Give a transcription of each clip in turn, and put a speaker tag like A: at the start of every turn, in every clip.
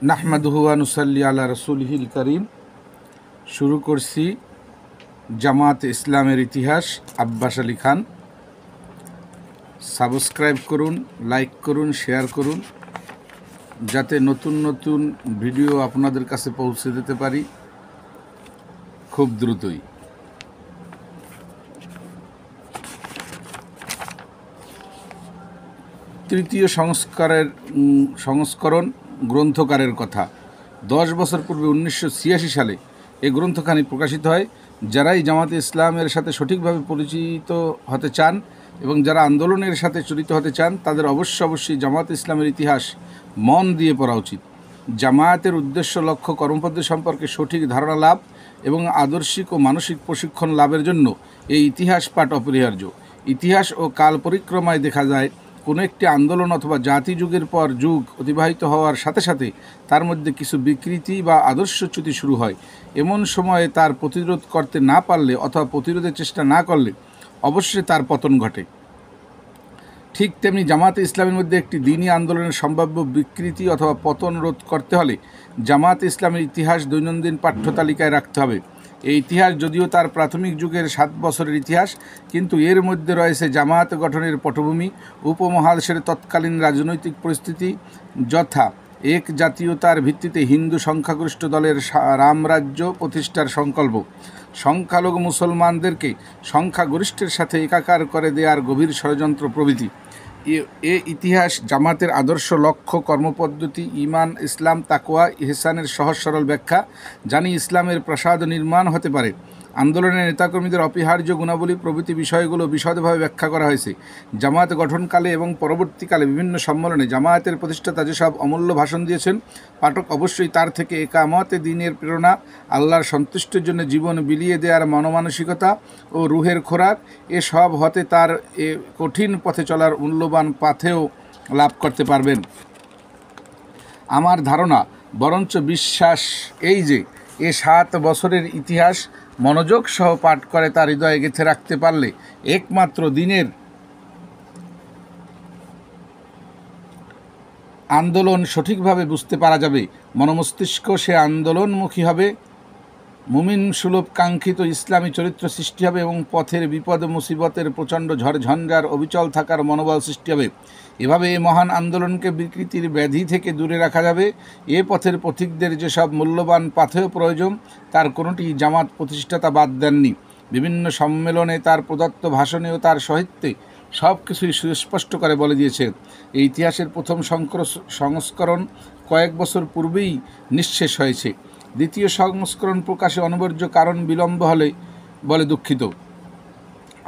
A: নাহমাদুহু ওয়া নুসাল্লি আলা রাসূলিহিল কারীম। শুরু করছি জামাত ইসলামের ইতিহাস। আব্বাস আলী খান। সাবস্ক্রাইব করুন, লাইক করুন, শেয়ার করুন, যাতে নতুন নতুন ভিডিও আপনাদের কাছে পৌঁছে দিতে পারি খুব দ্রুতই। তৃতীয় সংস্করণ গ্রন্থকারের কথা। 10 বছর পূর্বে 1986 সালে এই গ্রন্থখানি প্রকাশিত হয়। যারাই জামাতে ইসলামের সাথে সঠিকভাবে পরিচিত হতে চান এবং যারা আন্দোলনের সাথে জড়িত হতে চান তাদের অবশ্যই জামাতে ইসলামের ইতিহাস মন দিয়ে পড়া উচিত। জামায়াতের উদ্দেশ্য, লক্ষ্য, কর্মপদ্ধতি সম্পর্কে সঠিক ধারণা লাভ এবং আদর্শিক ও মানসিক প্রশিক্ষণ লাভের জন্য এই ইতিহাস পাঠ অপরিহার্য। ইতিহাস ও কাল পরিক্রমায় দেখা যায় কোনো একটি আন্দোলন অথবা জাতি যুগের পর যুগ অতিবাহিত হওয়ার সাথে সাথে তার মধ্যে কিছু বিকৃতি বা আদর্শচ্যুতি শুরু হয়। এমন সময়ে তার প্রতিরোধ করতে না পারলে অথবা প্রতিরোধের চেষ্টা না করলে অবশ্যই তার পতন ঘটে। ঠিক তেমনি জামাতে ইসলামের মধ্যে একটি দ্বীনি আন্দোলনের সম্ভাব্য বিকৃতি অথবা পতন রোধ করতে হলে জামাতে ইসলামের ইতিহাস দৈনন্দিন পাঠ্যতালিকায় রাখতে হবে। এই ইতিহাস যদিও তার প্রাথমিক যুগের 7 বছরের ইতিহাস, কিন্তু এর মধ্যে রয়েছে জামায়াত গঠনের পটভূমি, উপমহাদেশের তৎকালীন রাজনৈতিক পরিস্থিতি, যথা এক জাতীয়তার ভিত্তিতে হিন্দু সংখ্যাগরিষ্ঠ দলের রামরাজ্য প্রতিষ্ঠার সংকল্প, সংখ্যালঘু মুসলমানদেরকে সংখ্যাগরিষ্ঠের সাথে একাকার করে দেওয়ার গভীর ষড়যন্ত্র প্রভৃতি। এ ইতিহাস জামাতের আদর্শ, লক্ষ্য, কর্মপদ্ধতি, ঈমান, ইসলাম, তাকওয়া, ইহসানের সহজ সরল ব্যাখ্যা, জানি ইসলামের প্রাসাদ নির্মাণ হতে পারে, আন্দোলনের নেতাকর্মীদের অপরিহার্য গুণাবলী প্রভৃতি বিষয়গুলো বিশদভাবে ব্যাখ্যা করা হয়েছে। জামায়াত গঠনকালে এবং পরবর্তীকালে বিভিন্ন সম্মেলনে জামায়াতের প্রতিষ্ঠাতা যেসব অমূল্য ভাষণ দিয়েছেন, পাঠক অবশ্যই তার থেকে একামতে দ্বীনের প্রেরণা, আল্লাহর সন্তুষ্টির জন্য জীবন বিলিয়ে দেওয়ার মনোমানসিকতা ও রুহের খোরাক, এসব হতে তার এ কঠিন পথে চলার মূল্যবান পাথেও লাভ করতে পারবেন। আমার ধারণা, বরঞ্চ বিশ্বাস এই যে 7 বছরের ইতিহাস মনোযোগ সহ পাঠ করে তার হৃদয়ে গেঁথে রাখতে পারলে একমাত্র দিনের আন্দোলন সঠিকভাবে বুঝতে পারা যাবে। মনমস্তিষ্ক সে আন্দোলনমুখী হবে, মুমিন সুলভ কাঙ্ক্ষিত ইসলামী চরিত্র সৃষ্টি হবে এবং পথের বিপদ মুসিবতের প্রচণ্ড ঝড়ঝঞ্ঝার অবিচল থাকার মনোবল সৃষ্টি হবে। এভাবে এই মহান আন্দোলনকে বিকৃতির ব্যাধি থেকে দূরে রাখা যাবে। এ পথের পথিকদের যেসব মূল্যবান পাথেয় প্রয়োজন তার কোনোটি জামাত প্রতিষ্ঠাতা বাদ দেননি। বিভিন্ন সম্মেলনে তার প্রদত্ত ভাষণে ও তার সাহিত্যে সব কিছুই সুস্পষ্ট করে বলে দিয়েছে। এই ইতিহাসের প্রথম সংস্করণ কয়েক বছর পূর্বেই নিঃশেষ হয়েছে। দ্বিতীয় সংস্করণ প্রকাশে অনিবার্য কারণ বিলম্ব হলে বলে দুঃখিত।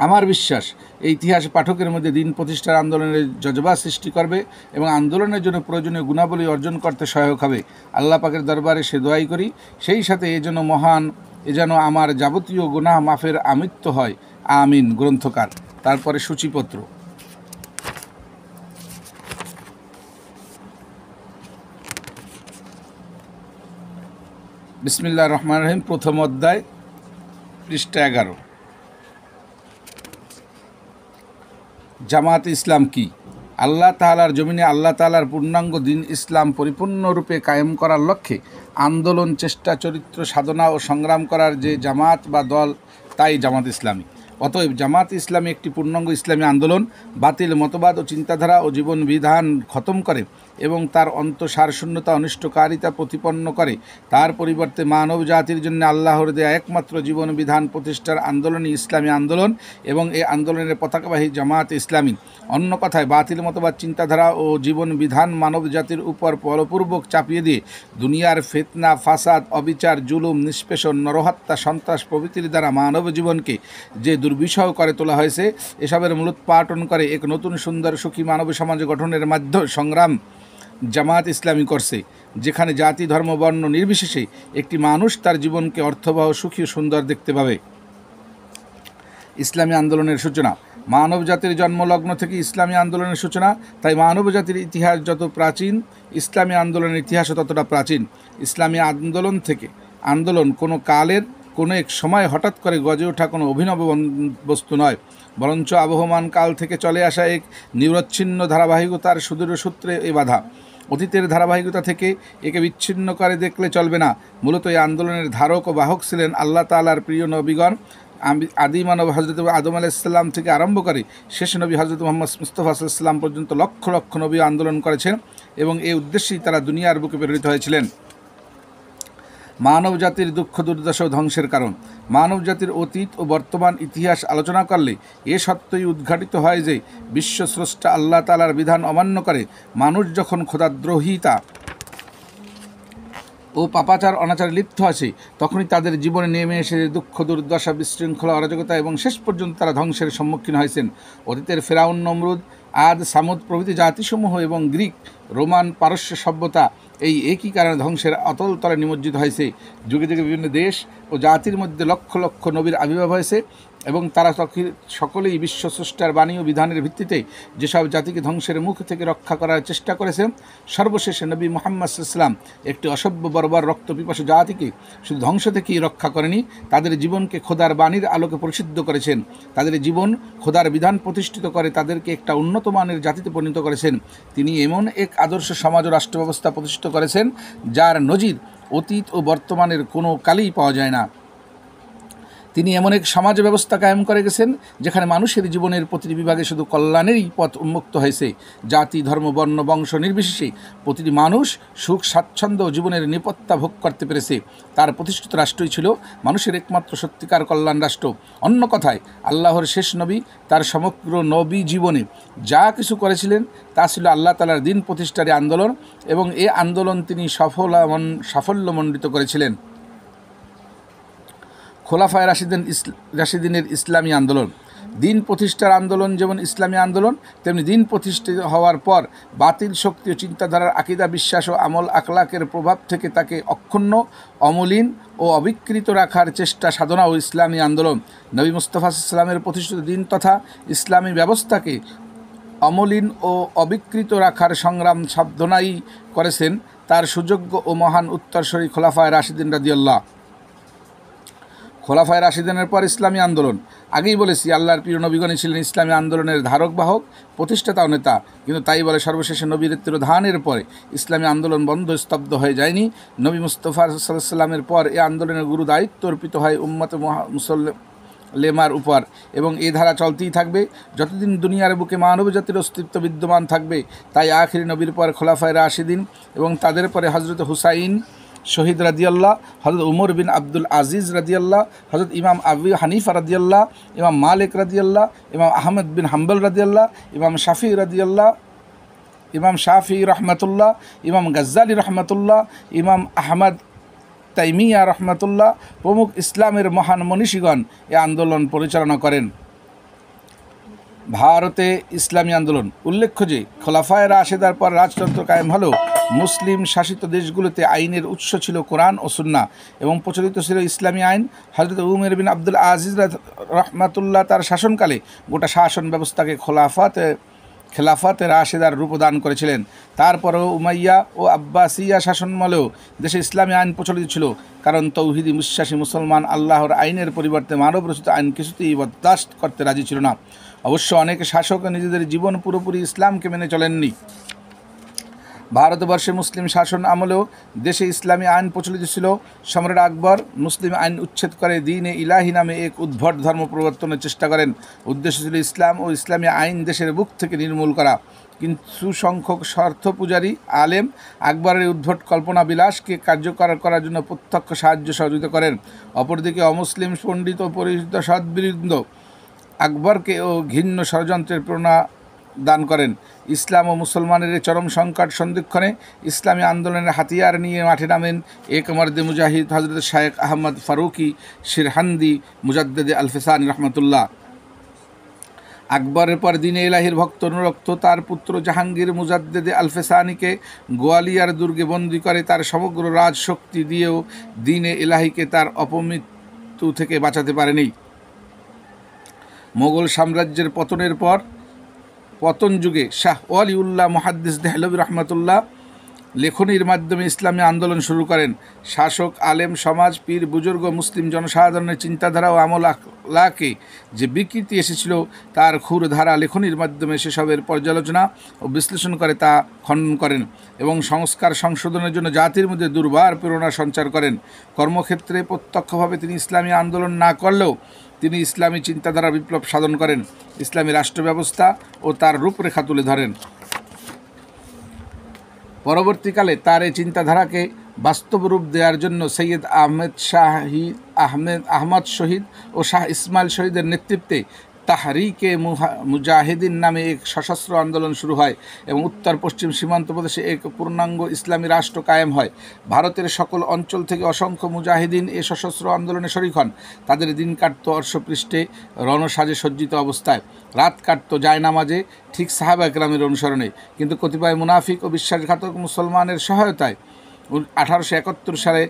A: আমার বিশ্বাস এই ইতিহাস পাঠকের মধ্যে দিন প্রতিষ্ঠার আন্দোলনের জজবা সৃষ্টি করবে এবং আন্দোলনের জন্য প্রয়োজনীয় গুণাবলী অর্জন করতে সহায়ক হবে। আল্লাহ পাকের দরবারে সে দোয়াই করি, সেই সাথে এ যেন আমার যাবতীয় গুনাহ মাফের আমিত্ব হয়, আমিন। গ্রন্থকার। তারপরে সূচিপত্র। বিসমিল্লাহির রহমানির রহিম। প্রথম অধ্যায়, পৃষ্ঠা 11। জামাত ইসলাম কি? আল্লাহ তাআলার জমিনে আল্লাহ তাআলার পূর্ণাঙ্গ দিন ইসলাম পরিপূর্ণরূপে কায়েম করার লক্ষ্যে আন্দোলন, চেষ্টা, চরিত্র, সাধনা ও সংগ্রাম করার যে জামাত বা দল, তাই জামাত ইসলামী। অতএব জামাত ইসলামী একটি পূর্ণাঙ্গ ইসলামী আন্দোলন, বাতিল মতবাদ ও চিন্তাধারা ও জীবন বিধান খতম করে এবং তার অন্তঃসারশূন্যতা, অনিষ্টকারিতা প্রতিপন্ন করে। তার পরিবর্তে মানব জাতির জন্য আল্লাহর দেয়া একমাত্র জীবন বিধান প্রতিষ্ঠার আন্দোলনই ইসলামী আন্দোলন এবং এই আন্দোলনের পতাকাবাহী জামাত ইসলামী। অন্য কথায়, বাতিল মতবাদ, চিন্তাধারা ও জীবন বিধান মানব জাতির উপর বলপূর্বক চাপিয়ে দিয়ে দুনিয়ার ফিতনা, ফাসাদ, অবিচার, জুলুম, নিষ্পেষণ, নরহত্যা, সন্ত্রাস প্রভৃতির দ্বারা মানব জীবনকে যে দুর্বিষহ করে তোলা হয়েছে, এসবের মূলোৎপাটন করে এক নতুন সুন্দর সুখী মানব সমাজ গঠনের মাধ্যমে সংগ্রাম জামাত ইসলামী করছে, যেখানে জাতি, ধর্ম, বর্ণ নির্বিশেষে একটি মানুষ তার জীবনকে অর্থবহ, সুখী ও সুন্দর দেখতে পাবে। ইসলামী আন্দোলনের সূচনা। মানব জাতির জন্মলগ্ন থেকে ইসলামী আন্দোলনের সূচনা। তাই মানব জাতির ইতিহাস যত প্রাচীন, ইসলামী আন্দোলনের ইতিহাসও ততটা প্রাচীন। ইসলামী আন্দোলন কোনো কালের কোনো এক সময় হঠাৎ করে গজে ওঠা কোনো অভিনব বস্তু নয়, বরঞ্চ আবহমান কাল থেকে চলে আসা এক নিরচ্ছিন্ন ধারাবাহিকতার সুদূর সূত্রে এ বাধা। অতীতের ধারাবাহিকতা থেকে একে বিচ্ছিন্ন করে দেখলে চলবে না। মূলত এই আন্দোলনের ধারক ও বাহক ছিলেন আল্লাহ তাআলার প্রিয় নবীগণ। আদি মানব হজরত আদম আলাইহিসসালাম থেকে আরম্ভ করে শেষ নবী হজরত মুহাম্মদ মুস্তাফা সাল্লাল্লাহু আলাইহি ওয়াসাল্লাম পর্যন্ত লক্ষ লক্ষ নবী আন্দোলন করেছেন এবং এই উদ্দেশ্যেই তারা দুনিয়ার বুকে প্রেরিত হয়েছিলেন। মানব জাতির দুঃখ দুর্দশা ও ধ্বংসের কারণ। মানব জাতির অতীত ও বর্তমান ইতিহাস আলোচনা করলে এ সত্যই উদ্ঘাটিত হয় যে বিশ্বস্রষ্টা আল্লাহ তাআলার বিধান অমান্য করে মানুষ যখন খোদাদ্রোহিতা ও পাপাচার অনাচারে লিপ্ত আছে, তখনই তাদের জীবনে নেমে এসে দুঃখ দুর্দশা, বিশৃঙ্খলা, অরাজকতা এবং শেষ পর্যন্ত তারা ধ্বংসের সম্মুখীন হয়েছেন। অতীতের ফেরাউন, নমরুদ, আদ, সামুদ প্রভৃতি জাতিসমূহ এবং গ্রিক, রোমান, পারস্য সভ্যতা এই একই কারণে ধ্বংসের অতল তলে নিমজ্জিত হয়েছে। যুগে যুগে বিভিন্ন দেশ ও জাতির মধ্যে লক্ষ লক্ষ নবীর আবির্ভাব হয়েছে এবং তারা সকলেই বিশ্বস্রষ্টার বাণী ও বিধানের ভিত্তিতে যেসব জাতিকে ধ্বংসের মুখ থেকে রক্ষা করার চেষ্টা করেছে, সর্বশেষে নবী মুহাম্মদ সাল্লাল্লাহু আলাইহি ওয়াসাল্লাম একটি অসভ্য বর্বর রক্তপিপাসু জাতিকে শুধু ধ্বংস থেকেই রক্ষা করেনি, তাদের জীবনকে খোদার বাণীর আলোকে পরিশুদ্ধ করেছেন। তাদের জীবন খোদার বিধান প্রতিষ্ঠিত করে তাদেরকে একটা উন্নত মানের জাতিতে পরিণত করেছেন। তিনি এমন এক আদর্শ সমাজ ও রাষ্ট্র ব্যবস্থা প্রতিষ্ঠিত করেছেন যার নজির অতীত ও বর্তমানের কোনো কালেই পাওয়া যায় না। তিনি এমন এক সমাজ ব্যবস্থা কায়েম করে গেছেন যেখানে মানুষের জীবনের প্রতিটি বিভাগে শুধু কল্যাণেরই পথ উন্মুক্ত হয়েছে। জাতি, ধর্ম, বর্ণ, বংশ নির্বিশেষে প্রতিটি মানুষ সুখ, স্বাচ্ছন্দ্য ও জীবনের নিরাপত্তা ভোগ করতে পেরেছে। তার প্রতিষ্ঠিত রাষ্ট্রই ছিল মানুষের একমাত্র সত্যিকার কল্যাণ রাষ্ট্র। অন্য কথায়, আল্লাহর শেষ নবী তার সমগ্র নবী জীবনে যা কিছু করেছিলেন তা ছিল আল্লাহ তাআলার দিন প্রতিষ্ঠার আন্দোলন এবং এই আন্দোলন তিনি সাফল্যমণ্ডিত করেছিলেন। খোলাফায়ে রাশিদিনের ইসলামী আন্দোলন। দিন প্রতিষ্ঠার আন্দোলন যেমন ইসলামী আন্দোলন, তেমনি দিন প্রতিষ্ঠিত হওয়ার পর বাতিল শক্তি ও চিন্তাধারার আকীদা, বিশ্বাস ও আমল আখলাকের প্রভাব থেকে তাকে অক্ষুণ্ণ, অমলিন ও অবিকৃত রাখার চেষ্টা সাধনা ও ইসলামী আন্দোলন। নবী মুস্তাফা সাল্লাল্লাহু আলাইহি ওয়াসাল্লামের প্রতিষ্ঠিত দিন তথা ইসলামী ব্যবস্থাকে অমলিন ও অবিকৃত রাখার সংগ্রাম সাধনাই করেছেন তার সুযোগ্য ও মহান উত্তরসূরি খোলাফায়ে রাশিদিন রাদিয়াল্লাহু। খোলাফায়ে রাশিদিনের পর ইসলামী আন্দোলন। আগেই বলেছি, আল্লাহর প্রিয় নবীগণই ছিলেন ইসলামী আন্দোলনের ধারক বাহক, প্রতিষ্ঠাতা ও নেতা। কিন্তু তাই বলে সর্বশেষে নবীর তিরোধানের পরে ইসলামী আন্দোলন বন্ধ স্তব্ধ হয়ে যায়নি। নবী মুস্তাফা সাল্লাল্লাহু আলাইহি ওয়াসাল্লামের পর এই আন্দোলনের গুরু দায়িত্ব অর্পিত হয় উম্মতে মুসল্লেমার উপর এবং এই ধারা চলতেই থাকবে যতদিন দুনিয়ার বুকে মানব জাতির অস্তিত্ব বিদ্যমান থাকবে। তাই আখিরি নবীর পর খোলাফায়ে রাশিদিন এবং তাদের পরে হজরত হুসাইন শহীদ রাদিয়াল্লাহ, হজরত উমর বিন আব্দুল আজিজ রাদিয়াল্লাহ, হজরত ইমাম আবু হানিফা রাদিয়াল্লাহ, ইমাম মালিক রাদিয়াল্লাহ, ইমাম আহমদ বিন হাম্বল রাদিয়াল্লাহ, ইমাম শাফি রাদিয়াল্লাহ, ইমাম শাফি রহমতুল্লাহ, ইমাম গাজ্জালি রহমতুল্লাহ, ইমাম আহমদ তাইমিয়া রহমতুল্লাহ প্রমুখ ইসলামের মহান মনীষীগণ এ আন্দোলন পরিচালনা করেন। ভারতে ইসলামী আন্দোলন। উল্লেখ্য যে খোলাফায়ে রাশিদার পর রাজতন্ত্র কায়েম হলেও মুসলিম শাসিত দেশগুলোতে আইনের উৎস ছিল কোরআন ও সুন্নাহ এবং প্রচলিত ছিল ইসলামী আইন। হযরত উমর বিন আব্দুল আজিজ রহমাতুল্লাহ তার শাসনকালে গোটা শাসন ব্যবস্থাকে খেলাফাতে রাশিদার রূপ দান করেছিলেন। তারপরেও উমাইয়া ও আব্বাসিয়া শাসনমলেও দেশে ইসলামী আইন প্রচলিত ছিল, কারণ তৌহিদি বিশ্বাসী মুসলমান আল্লাহর আইনের পরিবর্তে মানব রচিত আইন কিছুতেই বরদাস্ত করতে রাজি ছিল না। অবশ্য অনেক শাসক নিজেদের জীবন পুরোপুরি ইসলামকে মেনে চলেননি। ভারতবর্ষে মুসলিম শাসন আমলেও দেশে ইসলামী আইন প্রচলিত ছিল। সম্রাট আকবর মুসলিম আইন উচ্ছেদ করে দ্বীন-এ ইলাহি নামে এক উদ্ভট ধর্ম প্রবর্তনের চেষ্টা করেন। উদ্দেশ্য ছিল ইসলাম ও ইসলামী আইন দেশের বুক থেকে নির্মূল করা। কিন্তু সংখ্যক স্বার্থ পূজারী আলেম আকবরের উদ্ভট কল্পনা বিলাসকে কার্যকর করার জন্য প্রত্যক্ষ সাহায্য সহযোগিতা করেন। অপরদিকে অমুসলিম পণ্ডিত ও পরিচিত সদ্বৃন্দ আকবরকে ও ঘৃণ্য ষড়যন্ত্রের প্রেরণা দান করেন। ইসলাম ও মুসলমানের চরম সংকট সন্ধিক্ষণে ইসলামী আন্দোলনের হাতিয়ার নিয়ে মাঠে নামেন এক মর্দে মুজাহিদ হজরত শায়েখ আহমদ ফারুকি শিরহান্দি মুজাদ্দেদে আলফেসানি রহমতুল্লাহ। আকবরের পর দ্বীন-এ ইলাহির ভক্ত অনুরক্ত তার পুত্র জাহাঙ্গীর মুজাদ্দেদে আলফেসানিকে গোয়ালিয়ার দুর্গে বন্দী করে তার সমগ্র রাজশক্তি দিয়েও দ্বীন-এ ইলাহিকে তার অপমৃত্যু থেকে বাঁচাতে পারেনি। মোগল সাম্রাজ্যের পতনের পর পতন যুগে শাহ ওয়ালিউল্লাহ মুহাদ্দিস দেহলভী রহমতুল্লাহ লেখনীর মাধ্যমে ইসলামী আন্দোলন শুরু করেন। শাসক, আলেম সমাজ, পীর বুজুর্গ, মুসলিম জনসাধারণের চিন্তাধারা ও আমল আখলাকে যে বিকৃতি এসেছিল তার ক্ষুরধারা লেখনীর মাধ্যমে সেসবের পর্যালোচনা ও বিশ্লেষণ করে তা খণ্ডন করেন এবং সংস্কার সংশোধনের জন্য জাতির মধ্যে দুর্বার প্রেরণা সঞ্চার করেন। কর্মক্ষেত্রে প্রত্যক্ষভাবে তিনি ইসলামী আন্দোলন না করলেও তিনি ইসলামী চিন্তাধারা বিপ্লব সাধন করেন, ইসলামী রাষ্ট্র ব্যবস্থা ও তার রূপরেখা তুলে ধরেন। পরবর্তীকালে তার এই চিন্তাধারাকে বাস্তব রূপ দেওয়ার জন্য সৈয়দ আহমদ শহীদ ও শাহ ইসমাইল শহীদের নেতৃত্বে তাহরিকে মুজাহিদিন নামে এক সশস্ত্র আন্দোলন শুরু হয় এবং উত্তর পশ্চিম সীমান্ত প্রদেশে এক পূর্ণাঙ্গ ইসলামী রাষ্ট্র কায়েম হয়। ভারতের সকল অঞ্চল থেকে অসংখ্য মুজাহিদিন এ সশস্ত্র আন্দোলনে শরিক হন। তাদের দিন কাটত অর্শপৃষ্ঠে রণসাজে সজ্জিত অবস্থায়, রাত কাটত জায়নামাজে, ঠিক সাহাবা একরামের অনুসরণে। কিন্তু কতিপয় মুনাফিক ও বিশ্বাসঘাতক মুসলমানের সহায়তায় 1871 সালে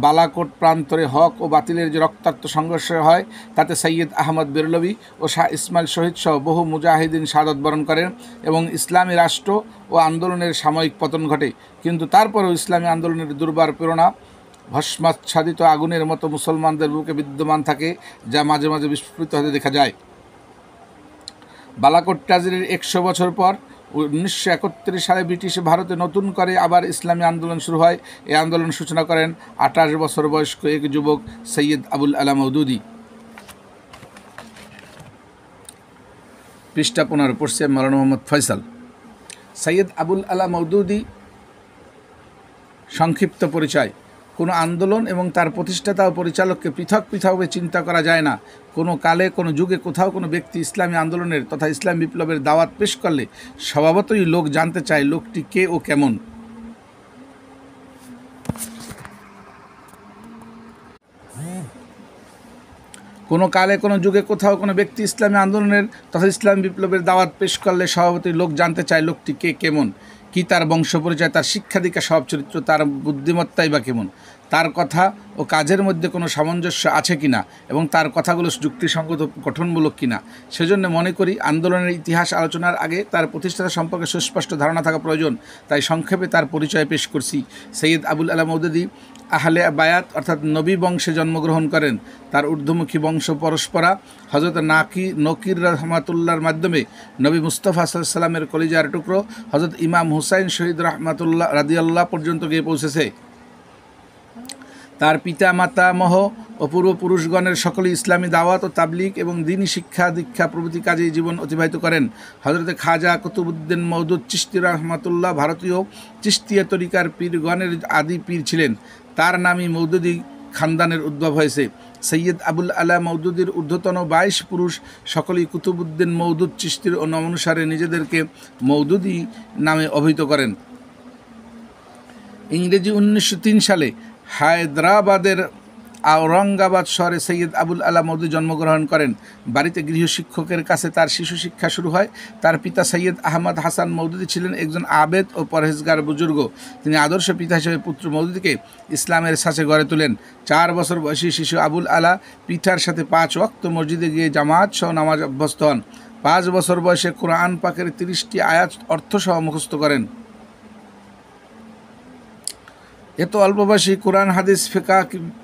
A: বালাকোট প্রান্তরে হক ও বাতিলের যে রক্তাক্ত সংঘর্ষ হয় তাতে সৈয়দ আহমদ বেরলভী ও শাহ ইসমাইল শহীদ সহ বহু মুজাহিদিন শাহাদত বরণ করেন এবং ইসলামী রাষ্ট্র ও আন্দোলনের সাময়িক পতন ঘটে। কিন্তু তারপরেও ইসলামী আন্দোলনের দুর্বার প্রেরণা ভস্মাচ্ছাদিত আগুনের মতো মুসলমানদের বুকে বিদ্যমান থাকে, যা মাঝে মাঝে বিস্ফোরিত হতে দেখা যায়। বালাকোট ট্র্যাজেডির 100 বছর পর 1931 সালে ব্রিটিশ ভারতে নতুন করে আবার ইসলামী আন্দোলন শুরু হয়। এই আন্দোলন সূচনা করেন 28 বছর বয়স্ক এক যুবক সৈয়দ আবুল আলা মওদুদী। পৃষ্ঠা 15 পড়ছে মাওলানা মোহাম্মদ ফয়সাল। সৈয়দ আবুল আলা মওদুদী সংক্ষিপ্ত পরিচয়। কোনো আন্দোলন এবং তার প্রতিষ্ঠাতা ও পরিচালককে পৃথক পৃথকভাবে চিন্তা করা যায় না। কোনো কালে কোনো যুগে কোথাও কোনো ব্যক্তি ইসলামী আন্দোলনের তথা ইসলাম বিপ্লবের দাওয়াত পেশ করলে স্বভাবতই লোক জানতে চায় লোকটি কে ও কেমন। কোনো কালে কোনো যুগে কোথাও কোনো ব্যক্তি ইসলামী আন্দোলনের তথা ইসলাম বিপ্লবের দাওয়াত পেশ করলে স্বভাবতই লোক জানতে চায় লোকটি কে কেমন, কি তার বংশ পরিচয়, তার শিক্ষা দীক্ষা, স্বভাব চরিত্র, তার বুদ্ধিমত্তাই বা কেমন, তার কথা ও কাজের মধ্যে কোনো সামঞ্জস্য আছে কিনা এবং তার কথাগুলো যুক্তিসঙ্গত গঠনমূলক কিনা। সেজন্য মনে করি আন্দোলনের ইতিহাস আলোচনার আগে তার প্রতিষ্ঠাতা সম্পর্কে সুস্পষ্ট ধারণা থাকা প্রয়োজন। তাই সংক্ষেপে তার পরিচয় পেশ করছি। সৈয়দ আবুল আলা মওদুদী আহলে বায়াত অর্থাৎ নবী বংশে জন্মগ্রহণ করেন। তার ঊর্ধ্বমুখী বংশ পরস্পরা হজরত নকির রহমাতুল্লাহর মাধ্যমে নবী মুস্তফা সাল্লাল্লাহু আলাইহি সাল্লামের কলিজার টুকরো হজরত ইমাম হুসাইন শহীদ রহমাতুল্লাহ রাদিয়াল্লাহ পর্যন্ত গিয়ে পৌঁছেছে। তার পিতা মাতামহ ও পূর্বপুরুষগণের সকলে ইসলামী দাওয়াত ও তাবলিগ এবং দ্বীনি শিক্ষা দীক্ষা প্রভৃতি কাজে জীবন অতিবাহিত করেন। হযরতে খাজা কুতুবউদ্দিন মওদুদ চিশতি রহমাতুল্লাহ ভারতীয় চিশতিয়া তরিকার পীরগণের আদি পীর ছিলেন। তার নামই মওদুদী খানদানের উদ্ভব হয়েছে। সৈয়দ আবুল আলা মওদুদীর ঊর্ধ্বতন 22 পুরুষ সকলেই কুতুবউদ্দিন মওদুদ চিশতির অনুসারে নিজেদেরকে মওদুদী নামে অভিহিত করেন। ইংরেজি 1903 সালে হায়দ্রাবাদের আওরঙ্গাবাদ শহরে সৈয়দ আবুল আলা মওদুদী জন্মগ্রহণ করেন। বাড়িতে গৃহশিক্ষকের কাছে তার শিশু শিক্ষা শুরু হয়। তার পিতা সৈয়দ আহমদ হাসান মওদুদী ছিলেন একজন আবেদ ও পরহেজগার বুজুর্গ। তিনি আদর্শ পিতা হিসেবে পুত্র মওদুদীকে ইসলামের ছাঁচে গড়ে তোলেন। 4 বছর বয়সী শিশু আবুল আলা পিতার সাথে 5 ওয়াক্ত মসজিদে গিয়ে জামাত সহ নামাজ অভ্যস্ত হন। 5 বছর বয়সে কোরআন পাকের 30টি আয়াত অর্থসহ মুখস্থ করেন। এত অল্প বয়সী কোরআন, হাদিস, ফিকহ,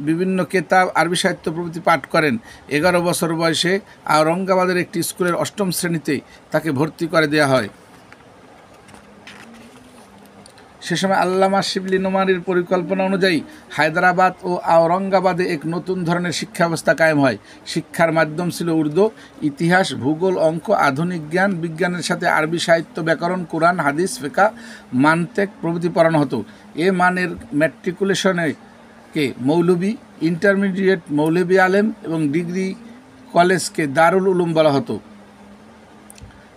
A: বিভিন্ন কেতাব, আরবি সাহিত্য প্রভৃতি পাঠ করেন। 11 বছর বয়সে আওরঙ্গাবাদের একটি স্কুলের 8ম শ্রেণীতে তাকে ভর্তি করে দেওয়া হয়। সে সময় আল্লামা শিবলি নোমানির পরিকল্পনা অনুযায়ী হায়দ্রাবাদ ও আওরঙ্গাবাদে এক নতুন ধরনের শিক্ষা ব্যবস্থা কায়েম হয়। শিক্ষার মাধ্যম ছিল উর্দু, ইতিহাস, ভূগোল, অঙ্ক, আধুনিক জ্ঞান, বিজ্ঞানের সাথে আরবি সাহিত্য, ব্যাকরণ, কোরআন, হাদিস, ফিকহ, মানতেক প্রভৃতি পড়ানো হতো। এ মানের ম্যাট্রিকুলেশনকে মৌলভী, ইন্টারমিডিয়েট মৌলভী আলেম এবং ডিগ্রি কলেজকে দারুল উলুম বলা হতো।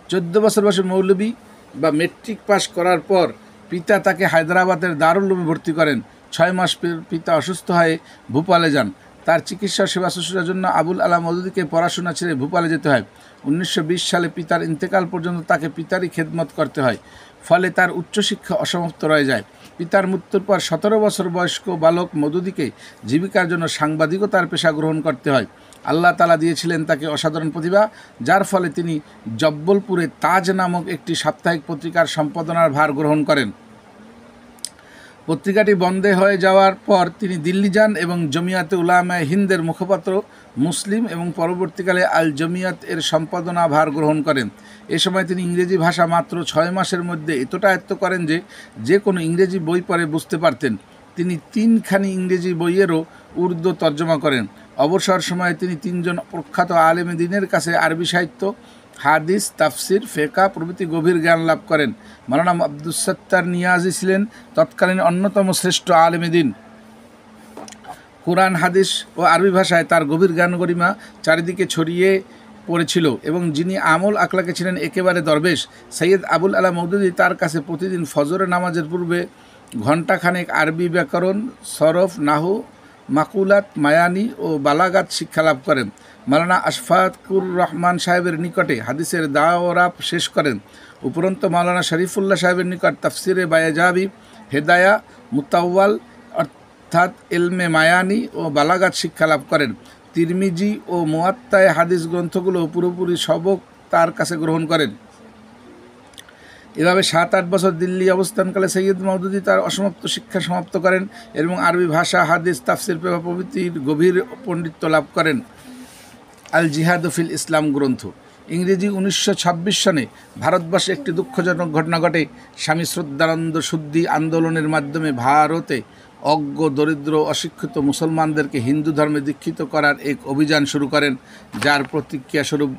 A: 14 বছর বয়সে মৌলভী বা মেট্রিক পাস করার পর পিতা তাকে হায়দ্রাবাদের দারুল উলুমে ভর্তি করেন। 6 মাস পিতা অসুস্থ হয়ে ভোপালে যান। তার চিকিৎসা সেবা শুশ্রূষার জন্য আবুল আলা মওদুদীকে পড়াশোনা ছেড়ে ভোপালে যেতে হয়। 1920 সালে পিতার ইন্তেকাল পর্যন্ত তাকে পিতারই খেদমত করতে হয়। ফলে তার উচ্চশিক্ষা অসমাপ্ত রয়ে যায়। পিতার মৃত্যুর পর 17 বছর বয়স্ক বালক মওদুদীকে জীবিকার জন্য সাংবাদিকতার পেশা গ্রহণ করতে হয়। আল্লাহ তাআলা দিয়েছিলেন তাকে অসাধারণ প্রতিভা, যার ফলে তিনি জব্বলপুরে তাজ নামক একটি সাপ্তাহিক পত্রিকার সম্পাদনার ভার গ্রহণ করেন। পত্রিকাটি বন্ধ হয়ে যাওয়ার পর তিনি দিল্লি যান এবং জমিয়াতে উলামায়ে হিন্দের মুখপাত্র মুসলিম এবং পরবর্তীকালে আল জমিয়াত এর সম্পাদনা ভার গ্রহণ করেন। এ সময় তিনি ইংরেজি ভাষা মাত্র 6 মাসের মধ্যে এতটা আয়ত্ত করেন যে যে কোনো ইংরেজি বই পড়ে বুঝতে পারতেন। তিনি 3খানি ইংরেজি বইয়েরও উর্দু তর্জমা করেন। অবসর সময়ে তিনি 3জন প্রখ্যাত আলেমে দ্বীনের কাছে আরবি সাহিত্য, হাদিস, তাফসির, ফিকহ প্রভৃতি গভীর জ্ঞান লাভ করেন। মাওলানা আব্দুস সত্তার নিয়াজি ছিলেন তৎকালীন অন্যতম শ্রেষ্ঠ আলেমে দ্বীন। কুরআন, হাদিস ও আরবি ভাষায় তার গভীর জ্ঞান গরিমা চারিদিকে ছড়িয়ে পড়েছিল এবং যিনি আমল আকলাকে ছিলেন একেবারে দরবেশ। সৈয়দ আবুল আলা মওদুদী তার কাছে প্রতিদিন ফজরের নামাজের পূর্বে ঘণ্টাখানেক আরবি ব্যাকরণ, সরফ, নাহু, মাকুলাত, মায়ানি ও বালাগাত শিক্ষা লাভ করেন। মাওলানা আশফাকুর রহমান সাহেবের নিকটে হাদিসের দাওরা শেষ করেন। উপরন্ত মাওলানা শরীফুল্লাহ সাহেবের নিকট তাফসিরে বায়াজাবি, হেদায়া, মুতাওয়াল অর্থাৎ ইলমে মায়ানি ও বালাগাত শিক্ষা লাভ করেন। তিরমিজি ও মুয়াত্তায়ে হাদিস গ্রন্থগুলো পুরোপুরি সবক তার কাছে গ্রহণ করেন। এভাবে 7-8 বছর দিল্লি অবস্থানকালে সৈয়দ মওদুদী তার অসমাপ্ত শিক্ষা সমাপ্ত করেন এবং আরবি ভাষা, হাদিস, তাফসির প্রভৃতির গভীর পণ্ডিত্য লাভ করেন। আল জিহাদ ফিল ইসলাম গ্রন্থ ইংরেজি 1926 সনে ভারতবর্ষে একটি দুঃখজনক ঘটনা ঘটে। স্বামী শ্রদ্ধানন্দ শুদ্ধি আন্দোলনের মাধ্যমে ভারতে অজ্ঞ, দরিদ্র, অশিক্ষিত মুসলমানদেরকে হিন্দু ধর্মে দীক্ষিত করার এক অভিযান শুরু করেন, যার প্রতিক্রিয়াস্বরূপ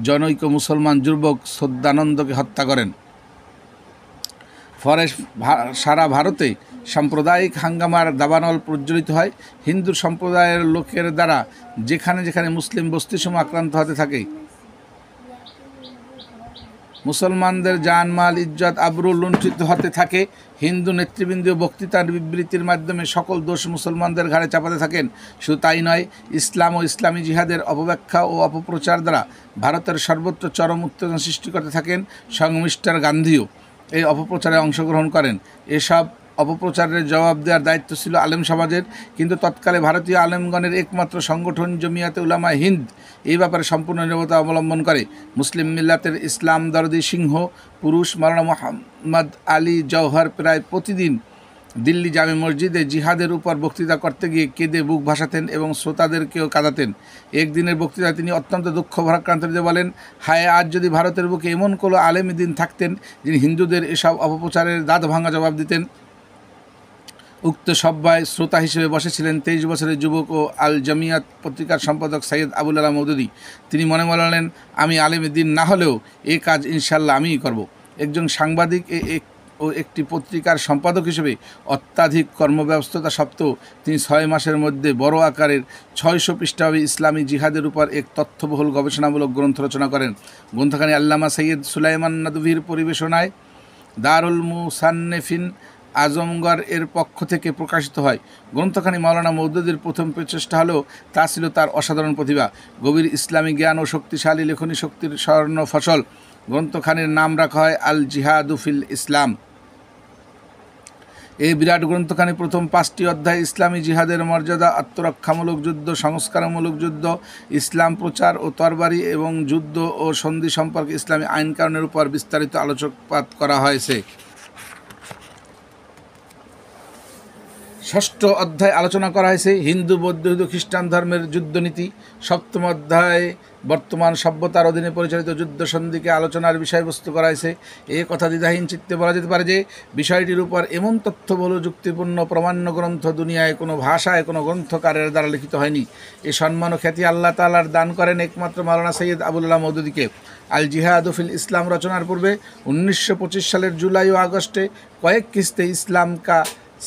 A: জনৈক মুসলমান যুবক শ্রদ্ধানন্দকে হত্যা করেন। ফলে সারা ভারতে সাম্প্রদায়িক হাঙ্গামার দাবানল প্রজ্বলিত হয়। হিন্দু সম্প্রদায়ের লোকের দ্বারা যেখানে যেখানে মুসলিম বস্তিসমূহ আক্রান্ত হতে থাকে, মুসলমানদের জানমাল, ইজ্জত, আবরু লুণ্ঠিত হতে থাকে। হিন্দু নেতৃবৃন্দ বক্তৃতার বিবৃতির মাধ্যমে সকল দোষ মুসলমানদের ঘাড়ে চাপাতে থাকেন। শুধু তাই নয়, ইসলাম ও ইসলামী জিহাদের অপব্যাখ্যা ও অপপ্রচার দ্বারা ভারতের সর্বত্র চরম উত্তেজনা সৃষ্টি করতে থাকেন। স্বয়ং মিস্টার গান্ধীও এই অপপ্রচারে অংশগ্রহণ করেন। এসব অপপ্রচারের জবাব দেওয়ার দায়িত্ব ছিল আলেম সমাজের, কিন্তু তৎকালে ভারতীয় আলেমগণের একমাত্র সংগঠন জমিয়াতে উলামায়ে হিন্দ এই ব্যাপারে সম্পূর্ণ নীরবতা অবলম্বন করে। মুসলিম মিল্লাতের ইসলাম দরদি সিংহ পুরুষ মাওলানা মুহাম্মদ আলী জওহর প্রায় প্রতিদিন দিল্লি জামে মসজিদে জিহাদের উপর বক্তৃতা করতে গিয়ে কেঁদে বুক ভাসাতেন এবং শ্রোতাদেরকেও কাঁদাতেন। একদিনের বক্তৃতায় তিনি অত্যন্ত দুঃখ ভারাক্রান্ত হৃদয়ে বলেন, হায়, আজ যদি ভারতের বুকে এমন কোনো আলেম দিন থাকতেন যিনি হিন্দুদের এসব অপপ্রচারের দাঁত ভাঙা জবাব দিতেন। উক্ত সভায় শ্রোতা হিসেবে বসেছিলেন 23 বছরের যুবক ও আল জমিয়াত পত্রিকার সম্পাদক সৈয়দ আবুল আলা মওদুদী। তিনি মনে বললেন, আমি আলেমে দ্বীন না হলেও এই কাজ ইনশাল্লাহ আমিই করব। একজন সাংবাদিক ও একটি পত্রিকার সম্পাদক হিসেবে অত্যাধিক কর্মব্যস্ততা সত্ত্বেও তিনি 6 মাসের মধ্যে বড় আকারের 600 পৃষ্ঠাব্যাপী ইসলামী জিহাদের উপর এক তথ্যবহুল গবেষণামূলক গ্রন্থ রচনা করেন। গ্রন্থখানি আল্লামা সৈয়দ সুলাইমান নদভীর পরিবেশনায় দারুল মুসান্নেফিন আজমগড় এর পক্ষ থেকে প্রকাশিত হয়। গ্রন্থখানি মাওলানা মওদুদীর প্রথম প্রচেষ্টা হলেও তা ছিল তার অসাধারণ প্রতিভা, গভীর ইসলামী জ্ঞান ও শক্তিশালী লেখনী শক্তির স্বর্ণ ফসল। গ্রন্থখানির নাম রাখা হয় আল জিহাদু ফিল ইসলাম। এই বিরাট গ্রন্থখানি প্রথম 5টি অধ্যায় ইসলামী জিহাদের মর্যাদা, আত্মরক্ষামূলক যুদ্ধ, সংস্কারমূলক যুদ্ধ, ইসলাম প্রচার ও তরবারি এবং যুদ্ধ ও সন্ধি সম্পর্কে ইসলামী আইন কানুনের উপর বিস্তারিত আলোকপাত করা হয়েছে। 6ষ্ঠ অধ্যায় আলোচনা করা হয়েছে হিন্দু, বৌদ্ধ, খ্রিস্টান ধর্মের যুদ্ধনীতি। 7ম অধ্যায়ে বর্তমান সভ্যতার অধীনে পরিচালিত যুদ্ধ সন্ধিকে আলোচনার বিষয়বস্তু করা হয়েছে। এ কথা দ্বিধাহীন চিত্তে বলা যেতে পারে যে বিষয়টির উপর এমন তথ্যবহুল যুক্তিপূর্ণ প্রমাণ্য গ্রন্থ দুনিয়ায় কোনো ভাষায় কোনো গ্রন্থকারের দ্বারা লিখিত হয়নি। এ সম্মান ও খ্যাতি আল্লাহ তাআলার দান করেন একমাত্র মাওলানা সৈয়দ আবুল আলা মওদুদীকে। আল জিহাদ ফিল ইসলাম রচনার পূর্বে 1925 সালের জুলাই ও আগস্টে কয়েক কিস্তে ইসলাম কা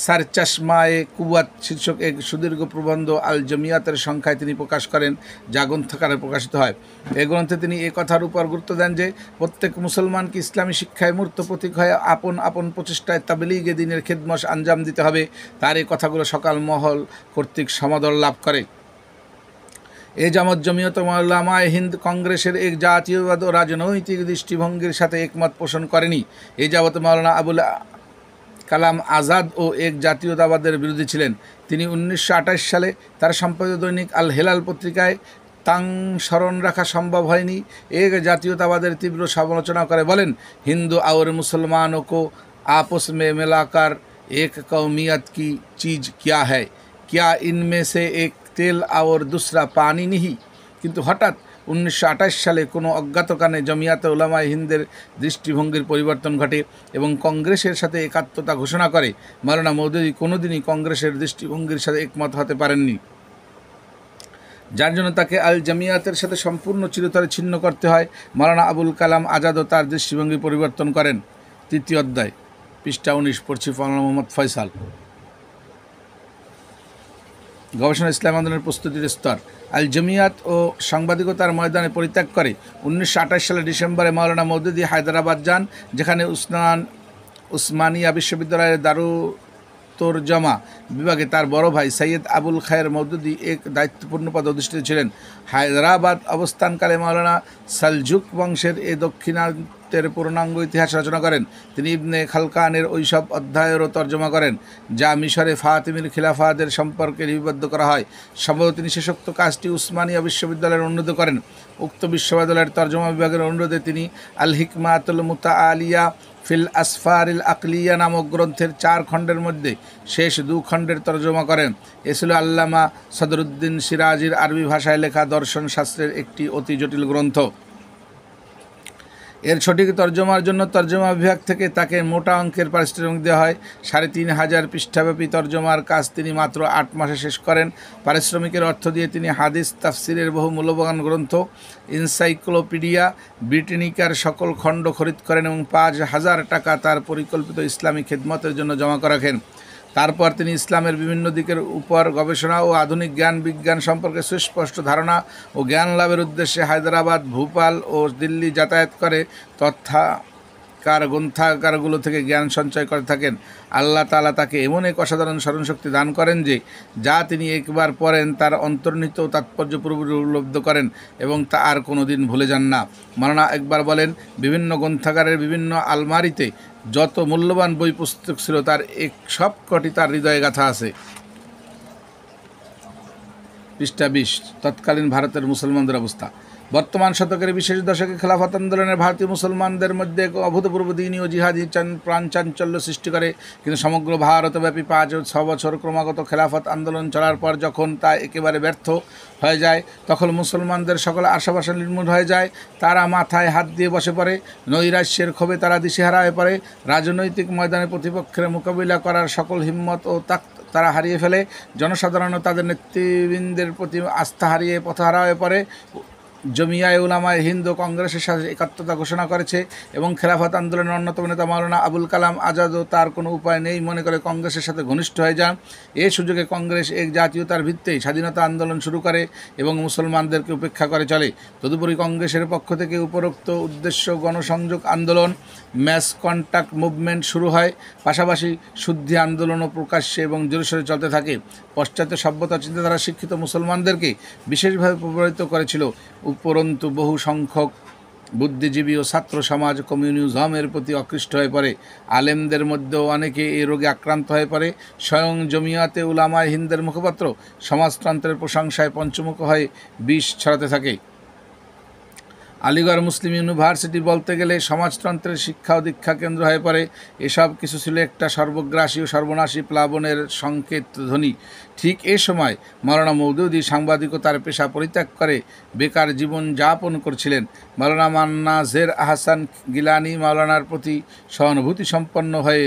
A: সার চশমায়ে কুওয়াত শীর্ষক এক সুদীর্ঘ প্রবন্ধ আল জমিয়াতের সংখ্যায় তিনি প্রকাশ করেন, যা গ্রন্থকারে প্রকাশিত হয়। এই গ্রন্থে তিনি এ কথার উপর গুরুত্ব দেন যে প্রত্যেক মুসলমানকে ইসলামী শিক্ষায় মূর্ত প্রতীক হয়ে আপন আপন প্রচেষ্টায় তাবলীগে দ্বীনের খেদমত আঞ্জাম দিতে হবে। তার এই কথাগুলো সকাল মহল কর্তৃক সমাদর লাভ করে। এ জামাত জমিয়ত উলামায়ে হিন্দ কংগ্রেসের এক জাতীয়বাদ ও রাজনৈতিক দৃষ্টিভঙ্গির সাথে একমত পোষণ করেনি। এই যাবত মাওলানা আবুল কালাম আজাদ ও এক জাতীয়তাবাদের বিরোধী ছিলেন। তিনি 1928 সালে তার সম্পাদিত দৈনিক আল হেলাল পত্রিকায় তাং স্মরণ রাখা সম্ভব হয়নি এক জাতীয়তাবাদের তীব্র সমালোচনা করে বলেন, হিন্দু और मुसलमानों को आपस में मिलाकर एक कौमियत की चीज़ क्या है, क्या इनमें से एक तेल और दूसरा पानी नहीं। কিন্তু হঠাৎ 1928 সালে কোনো অজ্ঞাত কারণে জমিয়াতে উলামায়ে হিন্দের দৃষ্টিভঙ্গির পরিবর্তন ঘটে এবং কংগ্রেসের সাথে একাত্মতা ঘোষণা করে। মাওলানা মওদুদী কোনোদিনই কংগ্রেসের দৃষ্টিভঙ্গির সাথে একমত হতে পারেননি, যার জন্য তাকে আল জামিয়াতের সাথে সম্পূর্ণ চিরতরে ছিন্ন করতে হয়। মাওলানা আবুল কালাম আজাদও তার দৃষ্টিভঙ্গি পরিবর্তন করেন। তৃতীয় অধ্যায়, পৃষ্ঠা 19, পড়ছি মাওলানা মোহাম্মদ ফয়সাল। গবেষণা ইসলাম আন্দোলনের প্রস্তুতির স্তর। আল জামিয়াত ও সাংবাদিকতার ময়দানে পরিত্যাগ করে 1928 সালের ডিসেম্বরে মাওলানা মওদুদী হায়দ্রাবাদ যান, যেখানে উসমানিয়া বিশ্ববিদ্যালয়ের তরজমা বিভাগে তার বড় ভাই সৈয়দ আবুল খায়ের মওদুদী এক দায়িত্বপূর্ণ পদে অধিষ্ঠিত ছিলেন। হায়দ্রাবাদ অবস্থানকালে মাওলানা সালজুক বংশের এ দক্ষিণাত্যের পূর্ণাঙ্গ ইতিহাস রচনা করেন। তিনি ইবনে খালকানের ওইসব অধ্যায়েরও তর্জমা করেন যা মিশরে ফাতিমির খিলাফাদের সম্পর্কে লিপিবদ্ধ করা হয়। সম্ভবত তিনি শেষোক্ত কাজটি উসমানিয়া বিশ্ববিদ্যালয়ের অনুরোধ করেন। উক্ত বিশ্ববিদ্যালয়ের তর্জমা বিভাগের অনুরোধে তিনি আল হিকমাতুল মুতাআলিয়া ফিল আসফারিল আকলিয়া নামক গ্রন্থের 4 খণ্ডের মধ্যে শেষ 2 খণ্ডের তর্জমা করেন। এ ছিল আল্লামা সদরুদ্দিন সিরাজির আরবি ভাষায় লেখা দর্শন শাস্ত্রের একটি অতি জটিল গ্রন্থ। এর সঠিক তর্জমার জন্য তর্জমা বিভাগ থেকে তাকে মোটা অঙ্কের পারিশ্রমিক দেওয়া হয়। 3,500 পৃষ্ঠাব্যাপী তর্জমার কাজ তিনি মাত্র 8 মাসে শেষ করেন। পারিশ্রমিকের অর্থ দিয়ে তিনি হাদিস তাফসিরের বহু মূল্যবান গ্রন্থ এনসাইক্লোপিডিয়া ব্রিটানিকার সকল খণ্ড খরিদ করেন এবং 5,000 টাকা তার পরিকল্পিত ইসলামী খেদমতের জন্য জমা রাখেন। তারপর তিনি ইসলামের বিভিন্ন দিকের উপর গবেষণা ও আধুনিক জ্ঞান বিজ্ঞান সম্পর্কে সুস্পষ্ট ধারণা ও জ্ঞান লাভের উদ্দেশ্যে হায়দ্রাবাদ, ভোপাল ও দিল্লি যাতায়াত করে গ্রন্থাগারগুলো থেকে জ্ঞান সঞ্চয় করে থাকেন। আল্লাহ তাআলা তাকে এমন এক অসাধারণ স্মরণশক্তি দান করেন যে যা তিনি একবার পড়েন তার অন্তর্নিহিত তাৎপর্য পুরোপুরি উপলব্ধ করেন এবং তা আর কোনো দিন ভুলে যান না। মাওলানা একবার বলেন, বিভিন্ন গ্রন্থাগারের বিভিন্ন আলমারিতে যত মূল্যবান বই পুস্তক ছিল তার সবকটি তার হৃদয়ে গাঁথা আছে। পৃষ্ঠা 20, তৎকালীন ভারতের মুসলমানদের অবস্থা। বর্তমান শতকের বিশেষ দশকে খেলাফত আন্দোলনের ভারতীয় মুসলমানদের মধ্যে এক অভূতপূর্ব দ্বীনি ও জিহাদি প্রাণচাঞ্চল্য সৃষ্টি করে। কিন্তু সমগ্র ভারতব্যাপী 5 ও 6 বছর ক্রমাগত খেলাফত আন্দোলন চলার পর যখন তা একেবারে ব্যর্থ হয়ে যায়, তখন মুসলমানদের সকল আশাবাসা নির্মূল হয়ে যায়। তারা মাথায় হাত দিয়ে বসে পড়ে। নৈরাশ্যের ক্ষোভে তারা দিশেহারা হয়ে পড়ে। রাজনৈতিক ময়দানে প্রতিপক্ষের মোকাবিলা করার সকল হিম্মত ও তারা হারিয়ে ফেলে। জনসাধারণও তাদের নেতৃবৃন্দের প্রতি আস্থা হারিয়ে পথহারা হয়ে পড়ে। জমিয়ায়ে উলামায়ে হিন্দ কংগ্রেসের সাথে একাত্মতা ঘোষণা করেছে এবং খেলাফত আন্দোলনের অন্যতম নেতা মাওলানা আবুল কালাম আজাদও তার কোনো উপায় নেই মনে করে কংগ্রেসের সাথে ঘনিষ্ঠ হয়ে যান। এই সুযোগে কংগ্রেস এক জাতীয়তার ভিত্তিতে স্বাধীনতা আন্দোলন শুরু করে এবং মুসলমানদেরকে উপেক্ষা করে চলে। তদুপরি কংগ্রেসের পক্ষ থেকে উপরোক্ত উদ্দেশ্য গণসংযোগ আন্দোলন, ম্যাস কন্ট্যাক্ট মুভমেন্ট শুরু হয়। পাশাপাশি শুদ্ধি আন্দোলনও প্রকাশ্যে এবং জোরসোরে চলতে থাকে। পাশ্চাত্য সভ্যতা চিন্তাধারা শিক্ষিত মুসলমানদেরকে বিশেষভাবে প্রভাবিত করেছিল। উপরন্তু বহু সংখ্যক বুদ্ধিজীবী ও ছাত্র সমাজ কমিউনিজমের প্রতি আকৃষ্ট হয়ে পড়ে। আলেমদের মধ্যেও অনেকে এই রোগে আক্রান্ত হয়ে পড়ে। স্বয়ং জমিয়াতে উলামায়ে হিন্দের মুখপাত্র সমাজতন্ত্রের প্রশংসায় পঞ্চমুখ হয়ে বিষ ছড়াতে থাকে। আলিগড় মুসলিম ইউনিভার্সিটি বলতে গেলে সমাজতন্ত্রের শিক্ষা ও দীক্ষা কেন্দ্র হয়ে পড়ে। এসব কিছু ছিল একটা সর্বগ্রাসী ও সর্বনাশী প্লাবনের সংকেত ধ্বনি। ঠিক এই সময় মাওলানা মওদুদী সাংবাদিকতার পেশা পরিত্যাগ করে বেকার জীবন যাপন করছিলেন। মাওলানা মান্নাজের আহসান গিলানি মাওলানার প্রতি সহানুভূতি সম্পন্ন হয়ে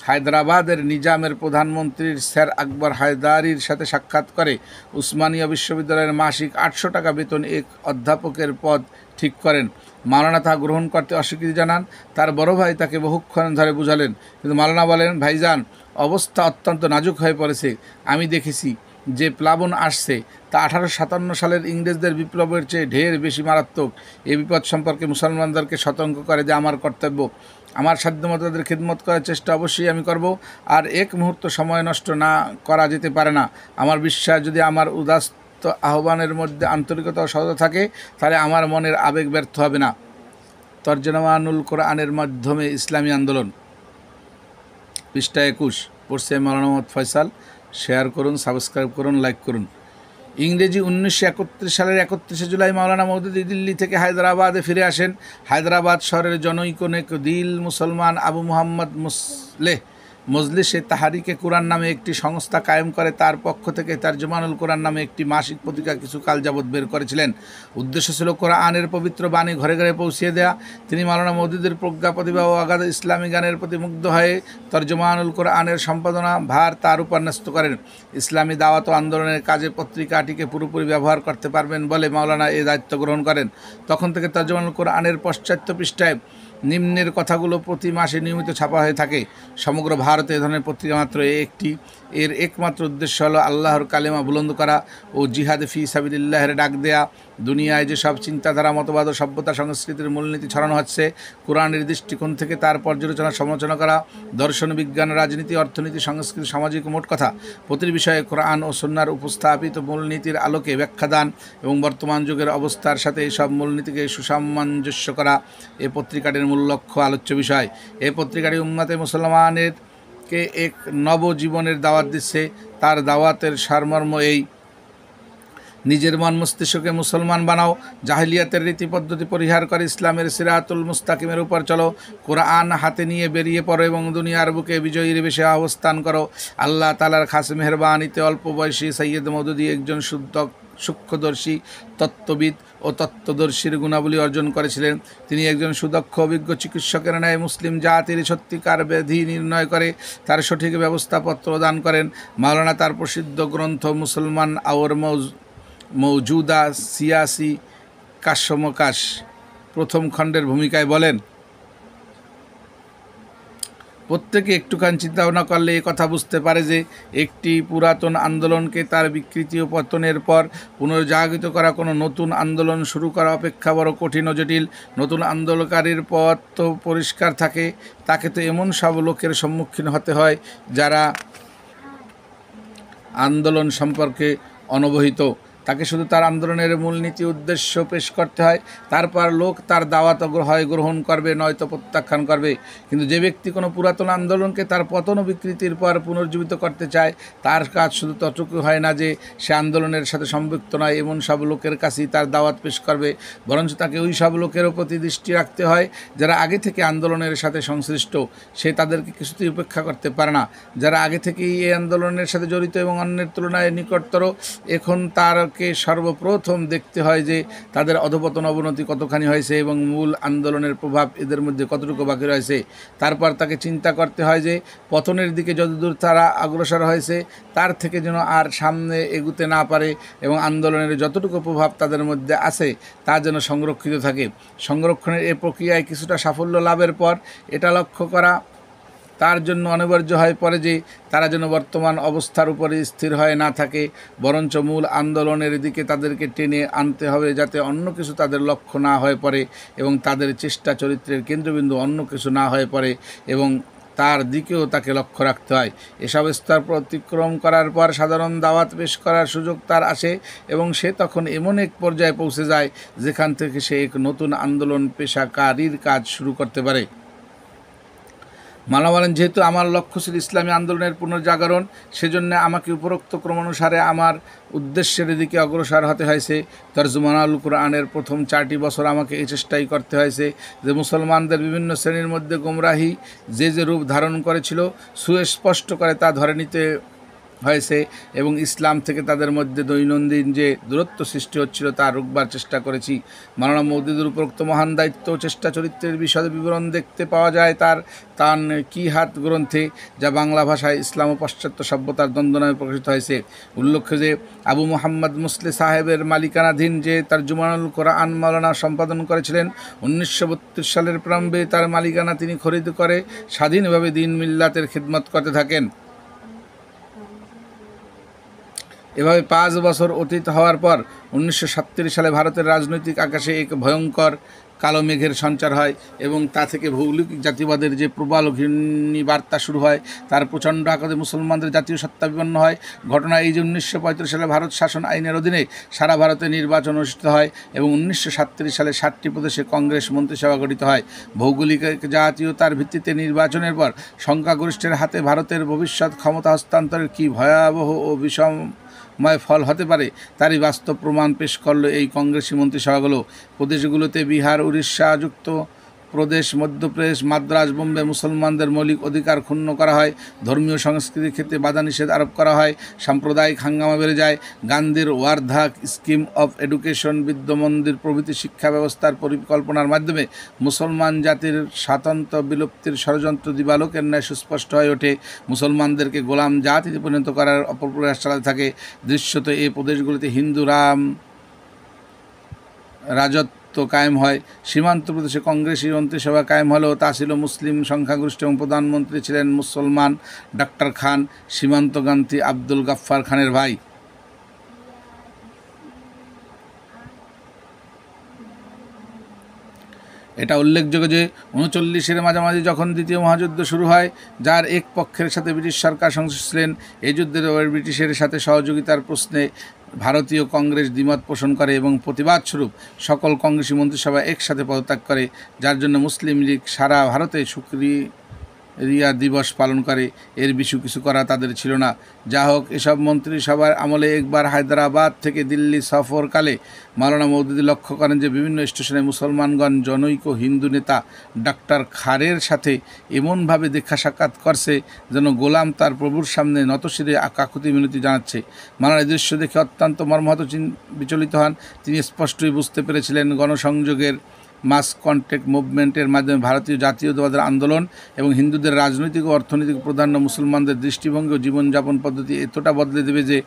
A: হায়দ্রাবাদের নিজামের প্রধানমন্ত্রীর স্যার আকবর হায়দারির সাথে সাক্ষাৎ করে উসমানিয়া বিশ্ববিদ্যালয়ের মাসিক 800 টাকা বেতন এক অধ্যাপকের পদ ঠিক করেন। মাওলানা তা গ্রহণ করতে অস্বীকৃতি জানান। তার বড় ভাই তাকে বহুক্ষণ ধরে বুঝালেন, কিন্তু মাওলানা বলেন, ভাইজান, অবস্থা অত্যন্ত নাজুক হয়ে পড়েছে। আমি দেখেছি যে প্লাবন আসছে তা 1857 সালের ইংরেজদের বিপ্লবের চেয়ে ঢের বেশি মারাত্মক। এই বিপদ সম্পর্কে মুসলমানদেরকে সতর্ক করে যে আমার কর্তব্য। আমার সাধ্যমতো তাদের খিদমত করার চেষ্টা অবশ্যই আমি করব, আর এক মুহূর্ত সময় নষ্ট না করা যেতে পারে না। আমার বিশ্বাস, যদি আমার উদাস্ত আহ্বানের মধ্যে আন্তরিকতা ও সততা থাকে তাহলে আমার মনের আবেগ ব্যর্থ হবে না। তর্জমানুল কোরআনের মাধ্যমে ইসলামী আন্দোলন, পৃষ্ঠা 21, পড়ছে মাওলানা মোহাম্মদ ফয়সাল। শেয়ার করুন, সাবস্ক্রাইব করুন, লাইক করুন। ইংরেজি 1931 সালের 31 জুলাই মাওলানা মওদুদী দিল্লি থেকে হায়দ্রাবাদে ফিরে আসেন। হায়দ্রাবাদ শহরের জনৈক দিল মুসলমান আবু মুহাম্মদ মুসলেহ মজলিসে তাহারিকে কুরআন নামে একটি সংস্থা কায়েম করে তার পক্ষ থেকে তরজমানুল কুরআন নামে একটি মাসিক পত্রিকা কিছুকাল যাবৎ বের করেছিলেন। উদ্দেশ্য ছিল কোরআনের পবিত্র বাণী ঘরে ঘরে পৌঁছিয়ে দেয়া। তিনি মাওলানা মওদুদের প্রজ্ঞা প্রতিভা ও অগাধ ইসলামী জ্ঞানের প্রতি মুগ্ধ হয়ে তরজমানুল কুরআনের সম্পাদনা ভার তার উপর ন্যস্ত করেন। ইসলামী দাওয়াত ও আন্দোলনের কাজে পত্রিকাটিকে পুরোপুরি ব্যবহার করতে পারবেন বলে মাওলানা এই দায়িত্ব গ্রহণ করেন। তখন থেকে তরজমানুল কুরআনের পাশ্চাত্য পৃষ্ঠায় নিম্নের কথাগুলো প্রতি মাসে নিয়মিত ছাপা হয়ে থাকে। সমগ্র ভারতে এ ধরনের পত্রিকা মাত্র একটি। এর একমাত্র উদ্দেশ্য হলো আল্লাহর কালেমা বুলন্দ করা ও জিহাদে ফি সাবিলিল্লাহের ডাক দেয়া। দুনিয়ায় যেসব চিন্তাধারা, মতবাদ ও সভ্যতা সংস্কৃতির মূলনীতি ছড়ানো হচ্ছে, কোরআনের দৃষ্টিকোণ থেকে তার পর্যালোচনা সমালোচনা করা। দর্শন, বিজ্ঞান, রাজনীতি, অর্থনীতি, সংস্কৃতি, সামাজিক মোট কথা প্রতিটি বিষয়ে কোরআন ও সুন্নাহর উপস্থাপিত মূলনীতির আলোকে ব্যাখ্যাদান এবং বর্তমান যুগের অবস্থার সাথে এইসব মূলনীতিকে সুসামঞ্জস্য করা এ পত্রিকাটির মূল লক্ষ্য, আলোচ্য বিষয়। এই পত্রিকাটি উম্মতে মুসলমানেরকে এক নবজীবনের দাওয়াত দিচ্ছে। তার দাওয়াতের সারমর্ম এই: নিজের মন মস্তিষ্ককে মুসলমান বানাও, জাহিলিয়াতের রীতি পদ্ধতি পরিহার করে ইসলামের সিরাতুল মুস্তাকিমের উপর চলো, কোরআন হাতে নিয়ে বেরিয়ে পড়ো এবং দুনিয়ার বুকে বিজয়ীর বেশে অবস্থান করো। আল্লাহ তাআলার খাস মেহরবানিতে অল্প বয়সী সৈয়দ মওদুদী একজন সূক্ষ্মদর্শী তত্ত্ববিদ ও তত্ত্বদর্শীর গুণাবলী অর্জন করেছিলেন। তিনি একজন সুদক্ষ অভিজ্ঞ চিকিৎসকের ন্যায় মুসলিম জাতির সত্যিকার ব্যাধি নির্ণয় করে তার সঠিক ব্যবস্থাপত্র দান করেন। মাওলানা তার প্রসিদ্ধ গ্রন্থ মুসলমান আওর মৌজুদা সিয়াসি কাশমকাশ প্রথম খণ্ডের ভূমিকায় বলেন, প্রত্যেকে একটুখানি চিন্তা ভাবনা করলে এ কথা বুঝতে পারে যে একটি পুরাতন আন্দোলনকে তার বিকৃতি ও পতনের পর পুনর্জাগৃত করা কোনো নতুন আন্দোলন শুরু করা অপেক্ষা বড় কঠিন ও জটিল। নতুন আন্দোলনকারীর পথ তো পরিষ্কার থাকে, তাকে তো এমন সব লোকের সম্মুখীন হতে হয় যারা আন্দোলন সম্পর্কে অনবহিত। তাকে শুধু তার আন্দোলনের মূলনীতি উদ্দেশ্য পেশ করতে হয়, তারপর লোক তার দাওয়াত হয় গ্রহণ করবে, নয়তো প্রত্যাখ্যান করবে। কিন্তু যে ব্যক্তি কোনো পুরাতন আন্দোলনকে তার পতন ও বিকৃতির পর পুনর্জীবিত করতে চায়, তার কাজ শুধু ততটুকু হয় না যে সে আন্দোলনের সাথে সম্পৃক্ত নয় এমন সব লোকের কাছেই তার দাওয়াত পেশ করবে, বরঞ্চ তাকে ওই সব লোকের প্রতি দৃষ্টি রাখতে হয় যারা আগে থেকে আন্দোলনের সাথে সংশ্লিষ্ট। সে তাদেরকে কিছুতেই উপেক্ষা করতে পারে না। যারা আগে থেকেই এই আন্দোলনের সাথে জড়িত এবং অন্যের তুলনায় নিকটতর, এখন তারকে সর্বপ্রথম দেখতে হয় যে তাদের অধপতন অবনতি কতখানি হয়েছে এবং মূল আন্দোলনের প্রভাব এদের মধ্যে কতটুকু বাকি রয়েছে। তারপর তাকে চিন্তা করতে হয় যে পতনের দিকে যতদূর তারা অগ্রসর হয়েছে তার থেকে যেন আর সামনে এগুতে না পারে এবং আন্দোলনের যতটুকু প্রভাব তাদের মধ্যে আছে তা যেন সংরক্ষিত থাকে। সংরক্ষণের এই প্রক্রিয়ায় কিছুটা সাফল্য লাভের পর এটা লক্ষ্য করা তার জন্য অনিবার্য হয়ে পড়ে যে তারা যেন বর্তমান অবস্থার উপরে স্থির হয়ে না থাকে, বরঞ্চ মূল আন্দোলনের দিকে তাদেরকে টেনে আনতে হবে যাতে অন্য কিছু তাদের লক্ষ্য না হয়ে পড়ে এবং তাদের চেষ্টা চরিত্রের কেন্দ্রবিন্দু অন্য কিছু না হয়ে পড়ে এবং তার দিকেও তাকে লক্ষ্য রাখতে হয়। এসব স্তর অতিক্রম করার পর সাধারণ দাওয়াত পেশ করার সুযোগ তার আসে এবং সে তখন এমন এক পর্যায়ে পৌঁছে যায় যেখান থেকে সে এক নতুন আন্দোলন পেশাকারীর কাজ শুরু করতে পারে। মাওলানা বলেন, যেহেতু আমার লক্ষ্য ছিল ইসলামী আন্দোলনের পুনর্জাগরণ, সেজন্য আমাকে উপরোক্ত ক্রমানুসারে আমার উদ্দেশ্যের দিকে অগ্রসর হতে হয়েছে। তরজমানুল কুরআনের প্রথম 4টি বছর আমাকে এই চেষ্টাই করতে হয়েছে যে মুসলমানদের বিভিন্ন শ্রেণীর মধ্যে গোমরাহি যে রূপ ধারণ করেছিল সুস্পষ্ট করে তা ধরে নিতে হয়েছে এবং ইসলাম থেকে তাদের মধ্যে দৈনন্দিন যে দূরত্ব সৃষ্টি হচ্ছিল তা রুখবার চেষ্টা করেছি। মাওলানা মওদুদের উপরোক্ত মহান দায়িত্ব ও চেষ্টা চরিত্রের বিশদ বিবরণ দেখতে পাওয়া যায় তার তানকিহাত গ্রন্থে, যা বাংলা ভাষায় ইসলাম ও পাশ্চাত্য সভ্যতার দ্বন্দ্ব নামে প্রকাশিত হয়েছে। উল্লেখ্য যে আবু মুহাম্মদ মুসলি সাহেবের মালিকানাধীন যে তরজমানুল কুরআন মাওলানা সম্পাদন করেছিলেন, 1932 সালের প্রারম্ভে তার মালিকানা তিনি খরিদ করে স্বাধীনভাবে দিন মিল্লাতের খিদমত করতে থাকেন। এভাবে 5 বছর অতীত হওয়ার পর 1937 সালে ভারতের রাজনৈতিক আকাশে এক ভয়ঙ্কর কালো মেঘের সঞ্চার হয় এবং তা থেকে ভৌগোলিক জাতিবাদের যে প্রবল ঘৃণী বার্তা শুরু হয় তার প্রচণ্ড আকারে মুসলমানদের জাতীয় সত্তা বিপন্ন হয়। ঘটনা এই যে 1935 সালে ভারত শাসন আইনের অধীনে সারা ভারতে নির্বাচন অনুষ্ঠিত হয় এবং 1937 সালে 7টি প্রদেশে কংগ্রেস মন্ত্রিসভা গঠিত হয়। ভৌগোলিক জাতীয়তার ভিত্তিতে নির্বাচনের পর সংখ্যাগরিষ্ঠের হাতে ভারতের ভবিষ্যৎ ক্ষমতা হস্তান্তরের কী ভয়াবহ ও বিষময় ফল হতে পারে তারই বাস্তব প্রমাণ পেশ করল এই কংগ্রেসি মন্ত্রিসভাগুলো। প্রদেশগুলোতে বিহার, উড়িষ্যা যুক্ত প্রদেশ, মধ্যপ্রদেশ, মাদ্রাজ, বোম্বে মুসলমানদের মৌলিক অধিকার ক্ষুণ্ণ করা হয়, ধর্মীয় সংস্কৃতির ক্ষেত্রে বাধা নিষেধ আরোপ করা হয়, সাম্প্রদায়িক হাঙ্গামা বেড়ে যায়। গান্ধীর Wardha scheme of education, Vidyamandir প্রভৃতি শিক্ষা ব্যবস্থার পরিকল্পনার মাধ্যমে মুসলমান জাতির স্বাতন্ত্র্য বিলুপ্তির ষড়যন্ত্র দিবালোকের ন্যায় সুস্পষ্ট হয়ে ওঠে। মুসলমানদেরকে গোলাম জাতিতে পরিণত করার অপপ্রয়াস চালাতে থাকে। দৃশ্যত এই প্রদেশগুলিতে হিন্দু রাজত্ব কায়েম হয়। সীমান্ত প্রদেশে কংগ্রেসী মন্ত্রিসভা কায়েম হলেও তা ছিল মুসলিম সংখ্যাগরিষ্ঠ এবং প্রধানমন্ত্রী ছিলেন মুসলমান ডাক্তার খান, সীমান্তগামী আব্দুল গাফফার খানের ভাই। এটা উল্লেখযোগ্য যে 39-এর মাঝামাঝি যখন দ্বিতীয় মহাযুদ্ধ শুরু হয়, যার এক পক্ষের সাথে ব্রিটিশ সরকার সংশ্লিষ্ট ছিলেন, এই যুদ্ধের ব্রিটিশের সাথে সহযোগিতার প্রশ্নে ভারতীয় কংগ্রেস দ্বিমত পোষণ করে এবং প্রতিবাদস্বরূপ সকল কংগ্রেসী মন্ত্রিসভা একসাথে পদত্যাগ করে, যার জন্য মুসলিম লীগ সারা ভারতে শুকরিয়া দিবস পালন করে। এর বেশি কিছু করা তাদের ছিল না। যা হোক, এসব মন্ত্রিসভার আমলে একবার হায়দ্রাবাদ থেকে দিল্লি সফরকালে মাওলানা মওদুদী লক্ষ্য করেন যে বিভিন্ন স্টেশনে মুসলমানগণ জনৈক হিন্দু নেতা ডাক্তার খারের সাথে এমনভাবে দেখা সাক্ষাৎ করছে যেন গোলাম তার প্রভুর সামনে নতশিরে কাকুতি মিনতি জানাচ্ছে। মাওলানা দৃশ্য দেখে অত্যন্ত মর্মাহত বিচলিত হন। তিনি স্পষ্টই বুঝতে পেরেছিলেন গণসংযোগের মাস কন্ট্যাক্ট মুভমেন্টের মাধ্যমে ভারতীয় জাতীয়তাবাদের আন্দোলন এবং হিন্দুদের রাজনৈতিক ও অর্থনৈতিক প্রাধান্য মুসলমানদের দৃষ্টিভঙ্গি ও জীবনযাপন পদ্ধতি এতটা বদলে দেবে যে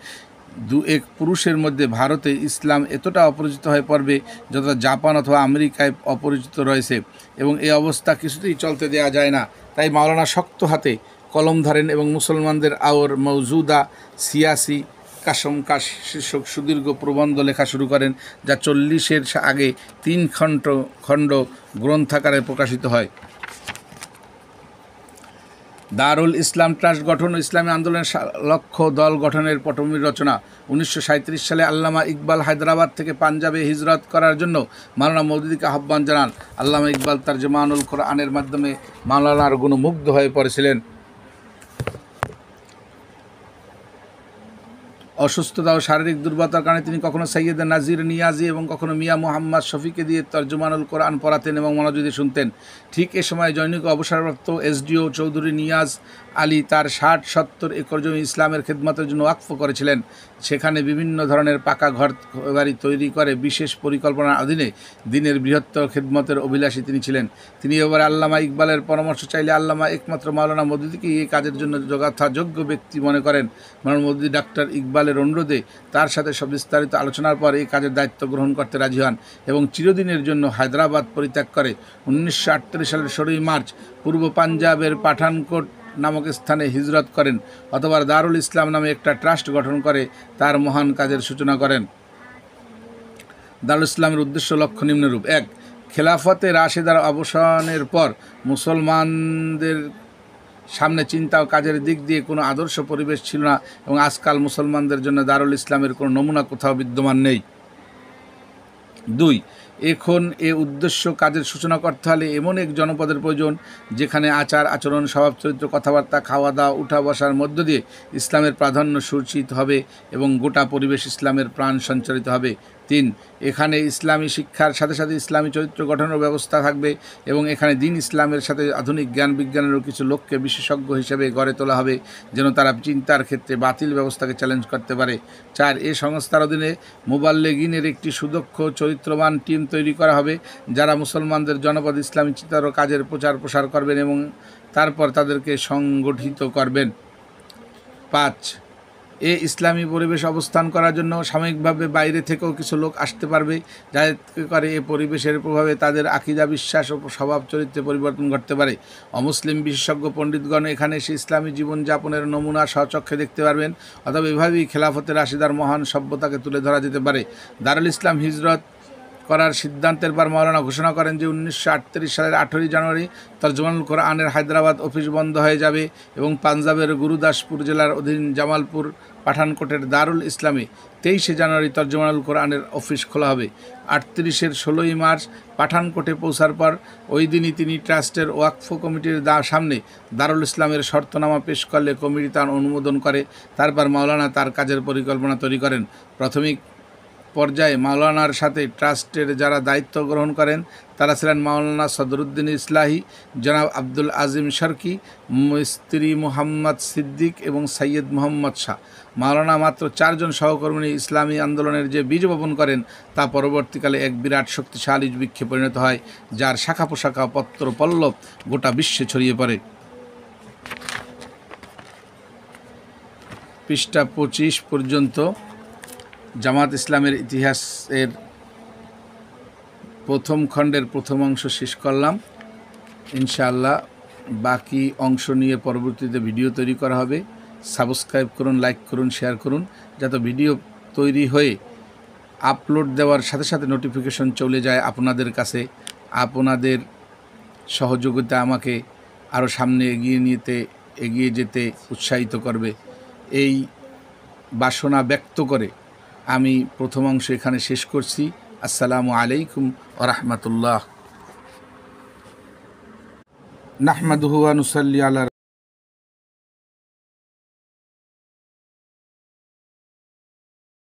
A: দু এক পুরুষের মধ্যে ভারতে ইসলাম এতটা অপরিচিত হয়ে পড়বে যতটা জাপান অথবা আমেরিকায় অপরিচিত রয়েছে, এবং এই অবস্থা কিছুতেই চলতে দেওয়া যায় না। তাই মাওলানা শক্ত হাতে কলম ধরেন এবং মুসলমানদের আওর মৌজুদা সিয়াসি কাসমকাশ শীর্ষক সুদীর্ঘ প্রবন্ধ লেখা শুরু করেন, যা 40-এর আগে 3 খণ্ড গ্রন্থাকারে প্রকাশিত হয়। দারুল ইসলাম ট্রাস্ট গঠন ও ইসলামী আন্দোলনের লক্ষ্য দল গঠনের পটভূমির রচনা। 1937 সালে আল্লামা ইকবাল হায়দ্রাবাদ থেকে পাঞ্জাবে হিজরত করার জন্য মাওলানা মওদুদীকে আহ্বান জানান। আল্লামা ইকবাল তারজমানুল কোরআনের মাধ্যমে মাওলানার গুণে মুগ্ধ হয়ে পড়েছিলেন। অসুস্থতা ও শারীরিক দুর্বলতার কারণে তিনি কখনো সৈয়দ নাজির নিয়াজি এবং কখনো মিয়া মুহাম্মদ শফিকে দিয়ে তর্জমানুল কোরআন পড়াতেন এবং মনোযোগ শুনতেন। ঠিক এ সময় জনৈক অবসরপ্রাপ্ত এসডিও চৌধুরী নিয়াজ আলী তার 60-70 একর জমি ইসলামের খেদমতের জন্য ওয়াকফ করেছিলেন। সেখানে বিভিন্ন ধরনের পাকা ঘর বাড়ি তৈরি করে বিশেষ পরিকল্পনার অধীনে দিনের বৃহত্তর খেদমতের অভিলাষী তিনি ছিলেন। তিনি এবারে আল্লামা ইকবালের পরামর্শ চাইলে আল্লামা একমাত্র মাওলানা মওদুদীকে এই কাজের জন্য যথাযোগ্য ব্যক্তি মনে করেন। মাওলানা মওদুদী ডাক্তার ইকবালের অনুরোধে তার সাথে সব বিস্তারিত আলোচনার পর এই কাজের দায়িত্ব গ্রহণ করতে রাজি হন এবং চিরদিনের জন্য হায়দ্রাবাদ পরিত্যাগ করে 1938 সালের 16 মার্চ পূর্ব পাঞ্জাবের পাঠানকোট নামক স্থানে হিজরত করেন, অথবা দারুল ইসলাম নামে একটা ট্রাস্ট গঠন করে তার মহান কাজের সূচনা করেন। দারুল ইসলামের উদ্দেশ্য লক্ষ্য নিম্নরূপ: 1. খেলাফতে রাশেদার অবসানের পর মুসলমানদের সামনে চিন্তা ও কাজের দিক দিয়ে কোনো আদর্শ পরিবেশ ছিল না এবং আজকাল মুসলমানদের জন্য দারুল ইসলামের কোনো নমুনা কোথাও বিদ্যমান নেই। 2. এখন এ উদ্দেশ্য কাজের সূচনা করতে হলে এমন এক জনপদের প্রয়োজন যেখানে আচার আচরণ, স্বভাব চরিত্র, কথাবার্তা, খাওয়া দাওয়া, উঠা বসার মধ্য দিয়ে ইসলামের প্রাধান্য সূচিত হবে এবং গোটা পরিবেশ ইসলামের প্রাণ সঞ্চারিত হবে। 3. এখানে ইসলামী শিক্ষার সাথে সাথে ইসলামী চরিত্র গঠনের ব্যবস্থা থাকবে এবং এখানে দিন ইসলামের সাথে আধুনিক জ্ঞান বিজ্ঞানেরও কিছু লোককে বিশেষজ্ঞ হিসেবে গড়ে তোলা হবে যেন তারা চিন্তার ক্ষেত্রে বাতিল ব্যবস্থাকে চ্যালেঞ্জ করতে পারে। 4. এই সংস্থার অধীনে মুবাল্লিগিনের একটি সুদক্ষ চরিত্রবান টিম তৈরি করা হবে যারা মুসলমানদের জনপদ ইসলামী চিন্তার ও কাজের প্রচার প্রসার করবেন এবং তারপর তাদেরকে সংগঠিত করবেন। 5. ইসলামী পরিবেশ অবস্থান করার জন্য সাময়িকভাবে বাইরে থেকেও কিছু লোক আসতে পারবে, যাতে করে এ পরিবেশের প্রভাবে তাদের আকিদা, বিশ্বাস ও স্বভাব চরিত্রে পরিবর্তন ঘটতে পারে। অমুসলিম বিশেষজ্ঞ পণ্ডিতগণ এখানে এসে ইসলামী জীবনযাপনের নমুনা স্বচক্ষে দেখতে পারবেন, অথবা এভাবেই খেলাফতে রাশিদার মহান সভ্যতাকে তুলে ধরা যেতে পারে। দারুল ইসলাম হিজরত করার সিদ্ধান্তের পর মাওলানা ঘোষণা করেন যে 1938 সালের 18 জানুয়ারি তর্জমানুল কোরআনের হায়দ্রাবাদ অফিস বন্ধ হয়ে যাবে এবং পাঞ্জাবের গুরুদাসপুর জেলার অধীন জামালপুর পাঠানকোটের দারুল ইসলামে 23 জানুয়ারি তর্জমানুল কোরআনের অফিস খোলা হবে। 38-এর 16 মার্চ পাঠানকোটে পৌঁছার পর ওই দিনই তিনি ট্রাস্টের ওয়াকফ কমিটির সামনে দারুল ইসলামের শর্তনামা পেশ করলে কমিটি তার অনুমোদন করে। তারপর মাওলানা তার কাজের পরিকল্পনা তৈরি করেন। পর্যায়ে মাওলানার সাথে ট্রাস্টের যারা দায়িত্ব গ্রহণ করেন তারা ছিলেন মাওলানা সদরুদ্দিন ইসলাহি, জনাব আব্দুল আজিম শারকি, মিস্ত্রি মুহাম্মদ সিদ্দিক এবং সৈয়দ মোহাম্মদ শাহ। মাওলানা মাত্র 4 জন সহকর্মী ইসলামী আন্দোলনের যে বীজ বপন করেন তা পরবর্তীকালে এক বিরাট শক্তিশালী বৃক্ষে পরিণত হয়, যার শাখা প্রশাখা পত্র পল্লব গোটা বিশ্বে ছড়িয়ে পড়ে। পৃষ্ঠা 25 পর্যন্ত জামাত ইসলামের ইতিহাসের প্রথম খণ্ডের প্রথম অংশ শেষ করলাম। ইনশাআল্লাহ বাকি অংশ নিয়ে পরবর্তীতে ভিডিও তৈরি করা হবে। সাবস্ক্রাইব করুন, লাইক করুন, শেয়ার করুন, যাতে ভিডিও তৈরি হয়ে আপলোড দেওয়ার সাথে সাথে নোটিফিকেশন চলে যায় আপনাদের কাছে। আপনাদের সহযোগিতা আমাকে আরও সামনে এগিয়ে যেতে উৎসাহিত করবে। এই বাসনা ব্যক্ত করে আমি প্রথম অংশ এখানে শেষ করছি। আসসালামু আলাইকুম ওয়া রাহমাতুল্লাহ। নাহমাদুহু ওয়া নুসাল্লি আলা